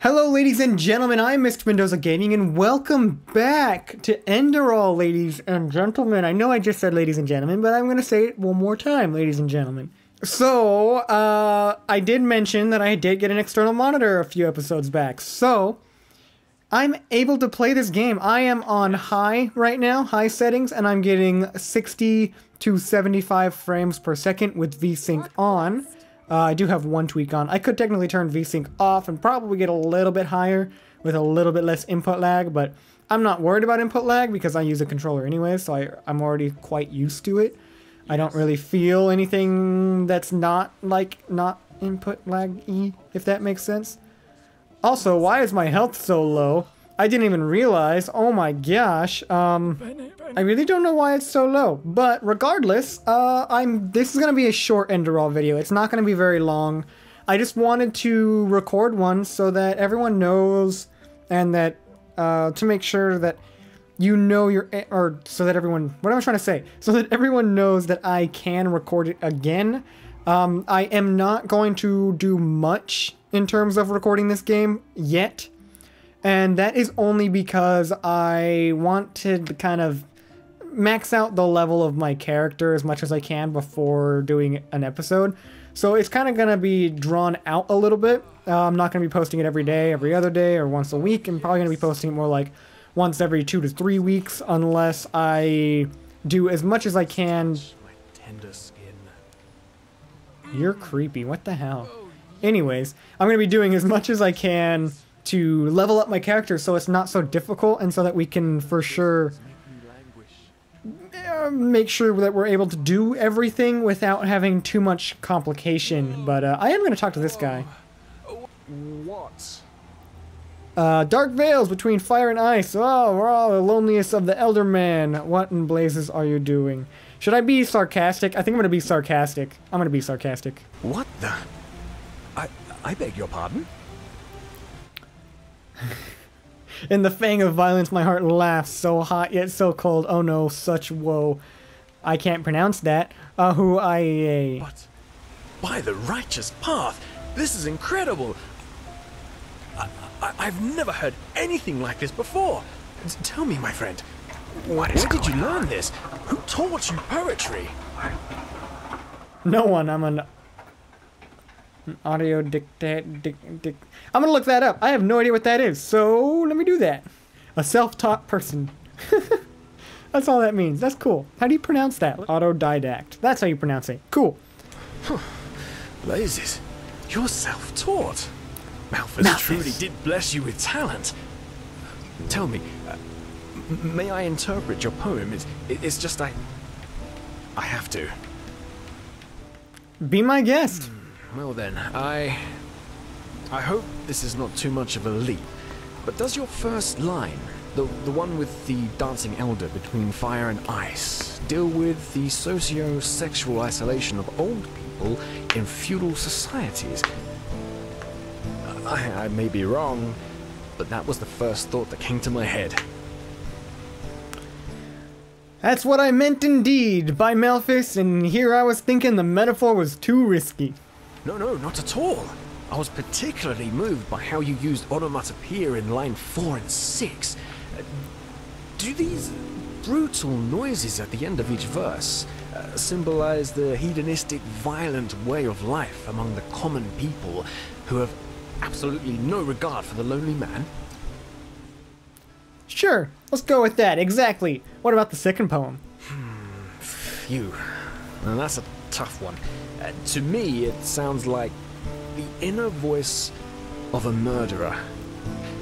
Hello ladies and gentlemen, I'm Mr. Mendoza Gaming and welcome back to Enderal, ladies and gentlemen. I know I just said ladies and gentlemen, but I'm going to say it one more time, ladies and gentlemen. So, I did mention that I did get an external monitor a few episodes back, so I'm able to play this game. I am on high right now, high settings, and I'm getting 60 to 75 frames per second with VSync on. I do have one tweak on. I could technically turn VSync off and probably get a little bit higher with a little bit less input lag, but I'm not worried about input lag because I use a controller anyway, so I'm already quite used to it. I don't really feel anything that's not input lag-y, if that makes sense. Also, why is my health so low? I didn't even realize. Oh my gosh. I really don't know why it's so low. But regardless, this is going to be a short Enderal video. It's not going to be very long. I just wanted to record one so that everyone knows and that to make sure that you know so that everyone, what am I trying to say? So that everyone knows that I can record it again. I am not going to do much in terms of recording this game yet. And that is only because I want to kind of max out the level of my character as much as I can before doing an episode. So it's kind of going to be drawn out a little bit. I'm not going to be posting it every day, every other day, or once a week. I'm probably going to be posting it more like once every 2 to 3 weeks, unless I do as much as I can. You're creepy. What the hell? Anyways, I'm going to be doing as much as I can to level up my character so it's not so difficult and so that we can for sure make sure that we're able to do everything without having too much complication. But I am going to talk to this guy. What? Dark veils between fire and ice. Oh, we're all the loneliest of the elder man. What in blazes are you doing? Should I be sarcastic? I think I'm going to be sarcastic. I'm going to be sarcastic. What the? I beg your pardon? In the fang of violence, my heart laughs, so hot yet so cold. Oh no, such woe. I can't pronounce that. But by the righteous path, this is incredible. I've never heard anything like this before. Tell me, my friend, where did you learn this? Who taught you poetry? No one. I'm an audio dictate. I'm gonna look that up. I have no idea what that is, so let me do that. A self-taught person. That's all that means. That's cool. How do you pronounce that? Autodidact. That's how you pronounce it. Cool. Blazes, you're self-taught. Malthus truly did bless you with talent. Tell me, may I interpret your poem? It's just I have to. Be my guest. Well then, I hope this is not too much of a leap, but does your first line, the one with the dancing elder between fire and ice, deal with the socio-sexual isolation of old people in feudal societies? I may be wrong, but that was the first thought that came to my head. That's what I meant indeed, by Malthus, and here I was thinking the metaphor was too risky. No, not at all. I was particularly moved by how you used onomatopoeia in line 4 and 6. Do these brutal noises at the end of each verse symbolize the hedonistic, violent way of life among the common people who have absolutely no regard for the lonely man? Sure, let's go with that, exactly. What about the second poem? Phew. Now that's a tough one. To me, it sounds like the inner voice of a murderer.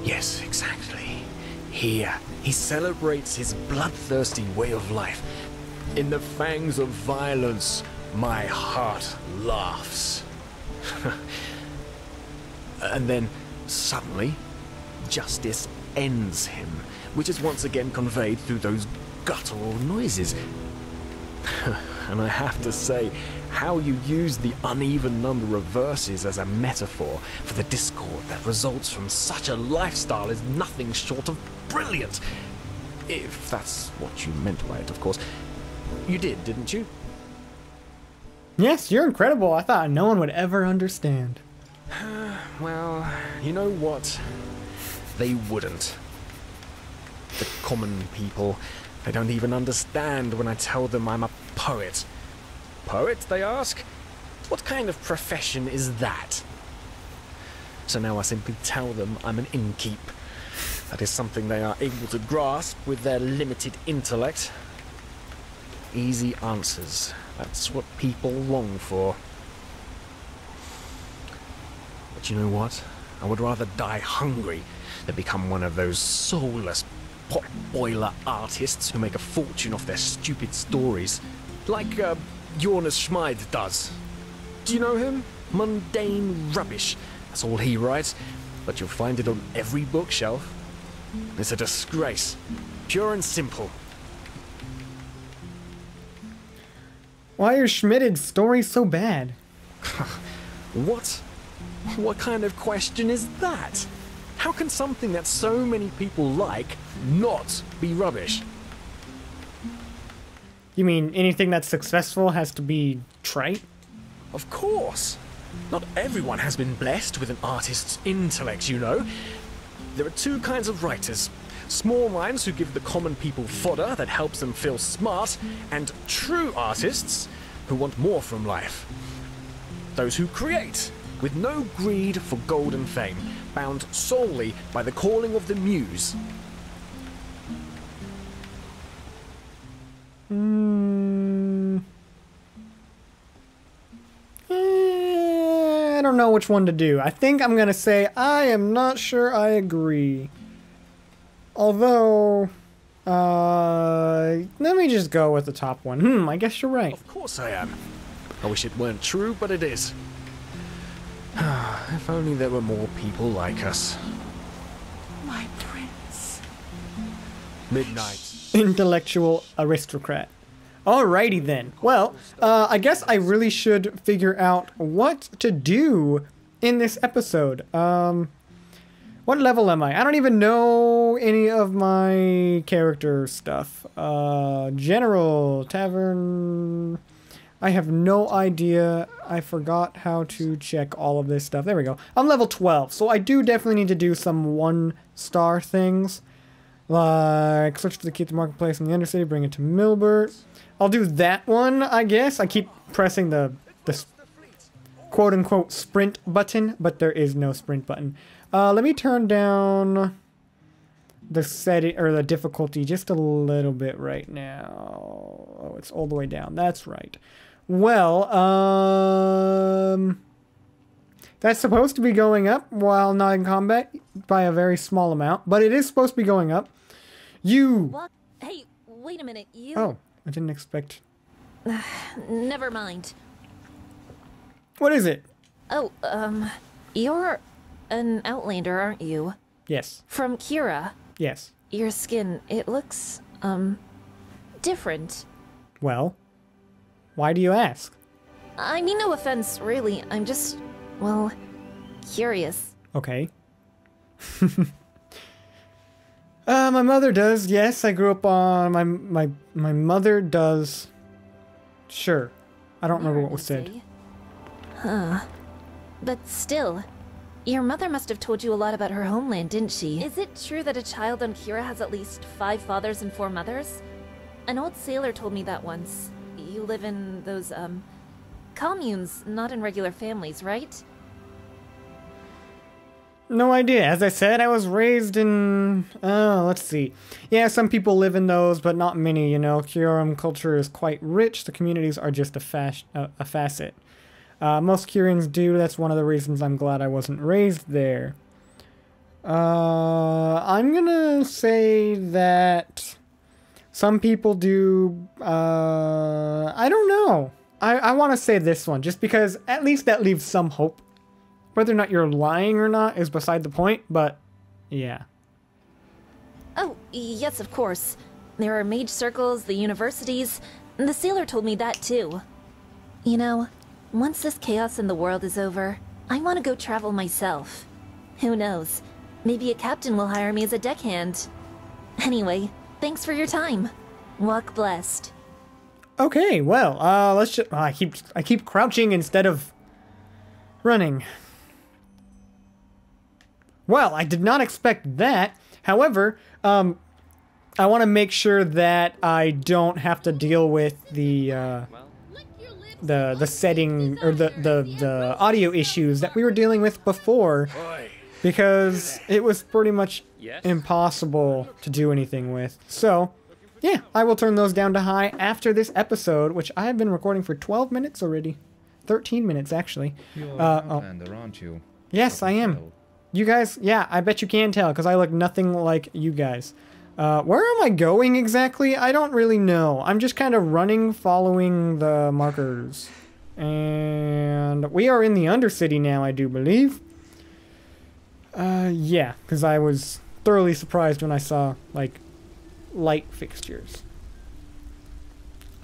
Yes, exactly. Here, he celebrates his bloodthirsty way of life. In the fangs of violence, my heart laughs. And then, suddenly, justice ends him, which is once again conveyed through those guttural noises. And I have to say, how you use the uneven number of verses as a metaphor for the discord that results from such a lifestyle is nothing short of brilliant. If that's what you meant by it, of course. You did, didn't you? Yes, you're incredible. I thought no one would ever understand. well, you know what? They wouldn't. The common people, they don't even understand when I tell them I'm a poet. Poet, they ask? What kind of profession is that? So now I simply tell them I'm an innkeep. That is something they are able to grasp with their limited intellect. Easy answers. That's what people long for. But you know what? I would rather die hungry than become one of those soulless pot-boiler artists who make a fortune off their stupid stories. Like, Jonas Schmid does. Do you know him? Mundane rubbish. That's all he writes, but you'll find it on every bookshelf. It's a disgrace. Pure and simple. Why are Schmidt's stories so bad? What? What kind of question is that? How can something that so many people like not be rubbish? You mean anything that's successful has to be trite? Of course. Not everyone has been blessed with an artist's intellect, you know. There are two kinds of writers. Small minds who give the common people fodder that helps them feel smart, and true artists who want more from life. Those who create, with no greed for gold and fame, bound solely by the calling of the muse. I don't know which one to do. I think I'm gonna say I am not sure I agree. Although, let me just go with the top one. I guess you're right. Of course I am. I wish it weren't true, but it is. If only there were more people like us. My prince. Midnight. Intellectual aristocrat. Alrighty then. Well, I guess I really should figure out what to do in this episode. What level am I? I don't even know any of my character stuff. General, tavern... I have no idea. I forgot how to check all of this stuff. There we go. I'm level 12, so I do definitely need to do some 1-star things. Like, switch to the key to the marketplace in the Undercity, bring it to Milbert. I'll do that one, I guess. I keep pressing the quote-unquote sprint button, but there is no sprint button. Let me turn down the setting, or the difficulty just a little bit right now. Oh, it's all the way down. That's right. Well, that's supposed to be going up while not in combat by a very small amount, but it is supposed to be going up. What? Hey, wait a minute, you... Oh, I didn't expect... Never mind. What is it? Oh, you're an Outlander, aren't you? Yes. From Kira. Yes. Your skin, it looks, different. Well, why do you ask? I mean no offense, really. I'm just, well, curious. Okay. My mother does, yes. I grew up on... My mother does... Sure. I don't remember what was said. Huh. But still, your mother must have told you a lot about her homeland, didn't she? Is it true that a child on Kira has at least 5 fathers and 4 mothers? An old sailor told me that once. You live in those, communes, not in regular families, right? No idea. As I said, I was raised in... let's see. Yeah, some people live in those, but not many, you know. Kyurem culture is quite rich. The communities are just a facet. Most Kyrians do. That's one of the reasons I'm glad I wasn't raised there. I'm gonna say that some people do... I don't know. I want to say this one, just because at least that leaves some hope. Whether or not you're lying or not is beside the point, but yeah. Oh, yes, of course. There are mage circles, the universities. The sailor told me that too. You know, once this chaos in the world is over, I want to go travel myself. Who knows? Maybe a captain will hire me as a deckhand. Anyway, thanks for your time. Walk blessed. Okay, well, let's just... I keep crouching instead of running. Well, I did not expect that. However, I want to make sure that I don't have to deal with the setting or the audio issues that we were dealing with before, because it was pretty much impossible to do anything with. So, yeah, I will turn those down to high after this episode, which I have been recording for 12 minutes already. 13 minutes, actually. You're Outlander, aren't you? Yes, I am. You guys, yeah, I bet you can tell, because I look nothing like you guys. Where am I going exactly? I don't really know. I'm just kind of running, following the markers. And we are in the Undercity now, I do believe. Yeah, because I was thoroughly surprised when I saw, like, light fixtures.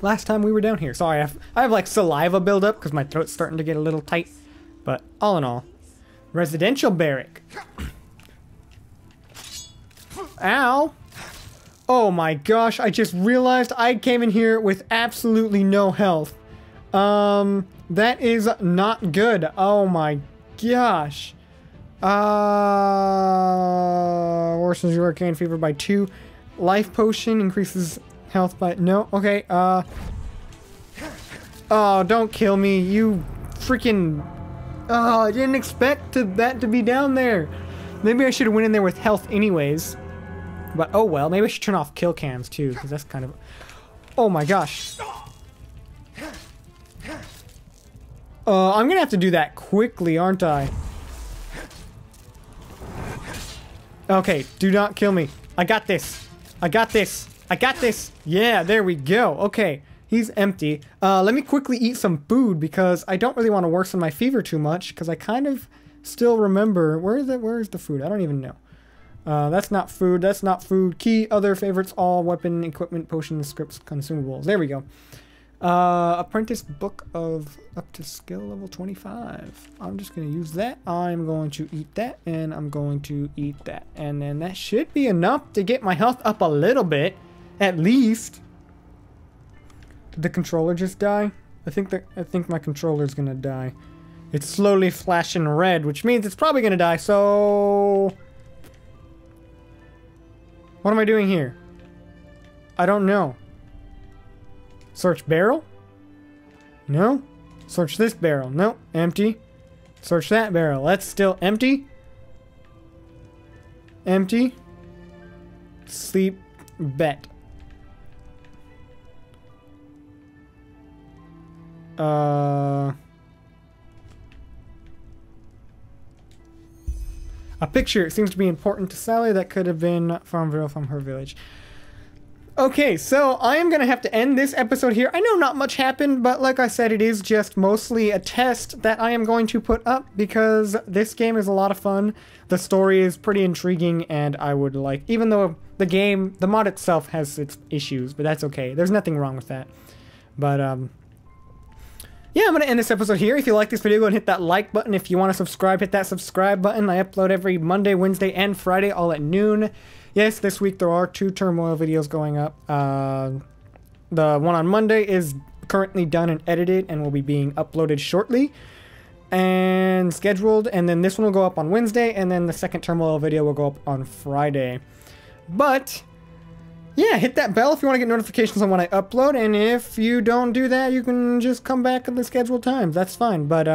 Last time we were down here. Sorry, I have like saliva buildup because my throat's starting to get a little tight. But all in all, residential barrack. Ow! Oh my gosh, I just realized I came in here with absolutely no health. That is not good. Oh my gosh. Worsens your arcane fever by 2. Life potion increases health by... No, okay, oh, don't kill me, you freaking... Oh, I didn't expect that to be down there. Maybe I should have went in there with health anyways. But, oh well, maybe I should turn off kill cams too, because that's kind of... Oh my gosh. I'm gonna have to do that quickly, aren't I? Okay, do not kill me. I got this. I got this. I got this. Yeah, there we go. Okay, he's empty. Let me quickly eat some food because I don't really want to worsen my fever too much because I kind of still remember... Where is the food? I don't even know. That's not food. That's not food. Key, other favorites, all, weapon, equipment, potions, scripts, consumables. There we go. Apprentice book of up to skill level 25. I'm just going to use that. I'm going to eat that, and I'm going to eat that. And then that should be enough to get my health up a little bit, at least. Did the controller just die? I think my controller's going to die. It's slowly flashing red, which means it's probably going to die, so... What am I doing here? I don't know. Search barrel? No. Search this barrel. No. Empty. Search that barrel. That's still empty. Empty. Sleep. Bet. A picture. It seems to be important to Sally. That could have been Farmville from her village. Okay, so I am going to have to end this episode here. I know not much happened, but like I said, it is just mostly a test that I am going to put up because this game is a lot of fun. The story is pretty intriguing, and I would like... Even though the mod itself has its issues, but that's okay. There's nothing wrong with that. But, yeah, I'm going to end this episode here. If you like this video, go and hit that like button. If you want to subscribe, hit that subscribe button. I upload every Monday, Wednesday, and Friday, all at noon. Yes, this week there are 2 turmoil videos going up. The one on Monday is currently done and edited and will be being uploaded shortly and scheduled. And then this one will go up on Wednesday, and then the second turmoil video will go up on Friday. But... yeah, hit that bell if you want to get notifications on when I upload, and if you don't do that, you can just come back at the scheduled times. That's fine, but,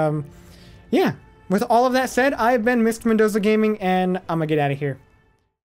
yeah. With all of that said, I've been Mr. Mendoza Gaming, and I'm gonna get out of here.